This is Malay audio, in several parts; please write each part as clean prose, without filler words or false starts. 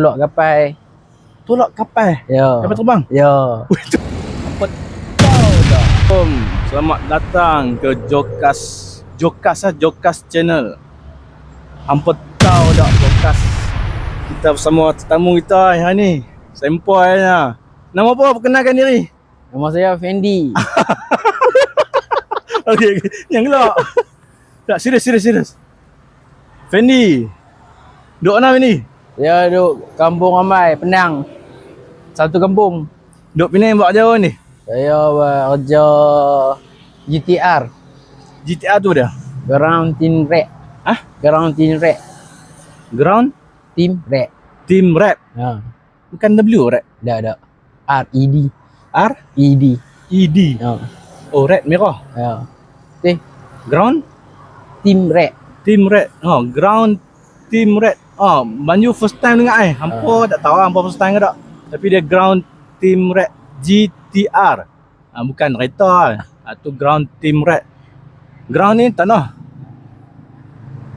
Tolak kapal. Tolak kapal? Ya. Kapal terbang? Ya. Apa tahu dah. Selamat datang ke Jokas channel. Hampa tahu dah Jokas. Kita bersama tetamu kita hari ni. Sempoi nya. Nama apa? Perkenalkan diri. Nama saya Fendi. Okey. Yang gelak. Tak, serius. Fendi. Duk mana Fendi? Saya duduk kampung ramai, Penang. Satu kampung. Duk Penang buat jauh ni? Saya buat kerja GTR. GTR tu dah? Ground Team Rap. Ground Team Rap. Ground? Team Rap. Team Rap? Ha. Bukan W Rap? Dah. R-E-D. R-E-D? E-D. Ha. Oh, Rap merah? Ya. Ground? Team Rap. Team Red. Oh, Ground Team Red. Oh, Banyu first time dengar Hampa tak tahu hampa first time ke tak. Tapi dia Ground Team Red GTR. Bukan kereta. Tu Ground Team Red. Ground ni tanah.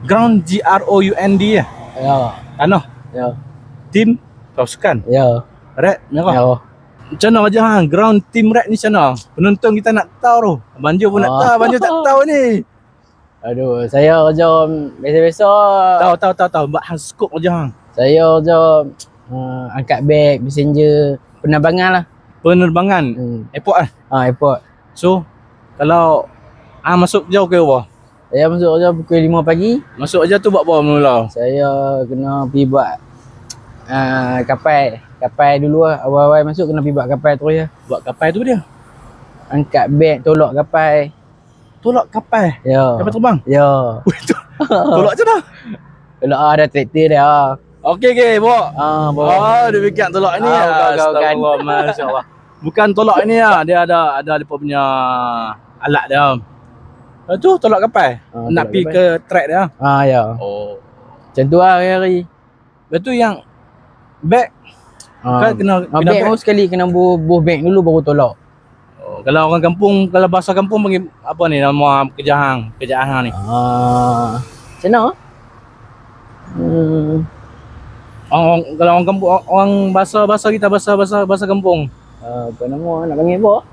Ground GROUND Ya. Tanah. Ya. Team pasukan. Ya. Red merah. Ya. Macam mana aja Ground Team Red ni macam mana? Penonton kita nak tahu tu. Banjo pun nak tahu, Banjo tak tahu ni. Aduh, saya kerja biasa-biasa. Tahu. Buat hang skop aja Saya kerja angkat beg, messenger, penerbangan lah. Penerbangan. Airport Airport. So, kalau masuk jauh ke apa? Saya masuk kerja pukul 5 pagi. Masuk aja tu buat apa mula? Saya kena pergi buat kapal dulu lah. Awal-awal masuk kena pergi buat kapal terus ya. Buat kapal tu dia? Angkat beg, tolak kapal. Tolak kapal? Ya. Kapal terbang? Ya. Tolak macam mana? Tolak ada traktor dia. Okey, bawa. Bawa. Dia fikir tolak ni. Bukan. Astagfirullah, masya-Allah. Bukan tolak ni Dia ada depa punya alat dia. Lepas tu tolak kapal. Nak pergi ke track dia. Ya. Oh. Macam tu lah hari. Lepas tu yang beg kan kena beg pun sekali kena buh beg dulu baru tolak. Oh, kalau orang kampung, kalau bahasa kampung panggil apa ni nama kerja hang ni? Macam mana? Kalau orang kampung, orang bahasa kita bahasa kampung. Apa nama nak panggil apa?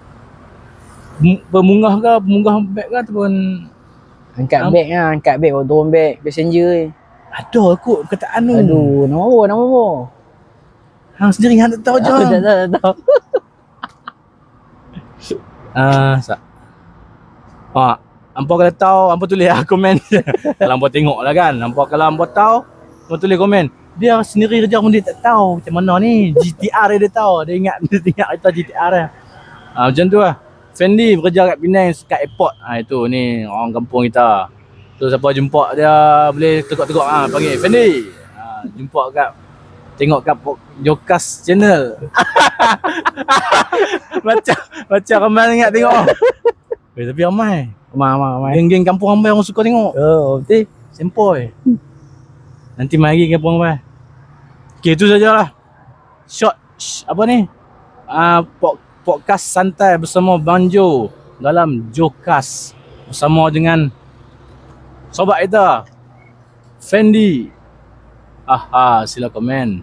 Pemunggah beg ke ataupun Angkat beg baru turun beg passenger ni. ada kot kataan tu. Aduh, nama apa? Hang sendiri hang tak tahu je. Tak tahu. Hampa kalau tahu, hampa tulis komen. Kalau hampa tengok lah kan. Kalau hampa tahu, hampa tulis komen. Dia sendiri kerja pun dia tak tahu macam mana ni. GTR dia tahu. Dia ingat kereta GTR dia. Macam tu lah. Fendi bekerja kat Penang, kat airport. Itu ni orang kampung kita. Tu siapa jumpa dia boleh tegak-tegak panggil Fendi. Jumpa kat tengok kat Jokas channel. Macam ramai ingat tengok. Tapi ramai. Geng-geng kampung ramai orang suka tengok. Betul. Sempoi. Nanti mari kampung ramai. Okey, itu sajalah. Short apa ni? Podcast santai bersama Banjo dalam Jokas bersama dengan sobat kita Fendi. Sila komen.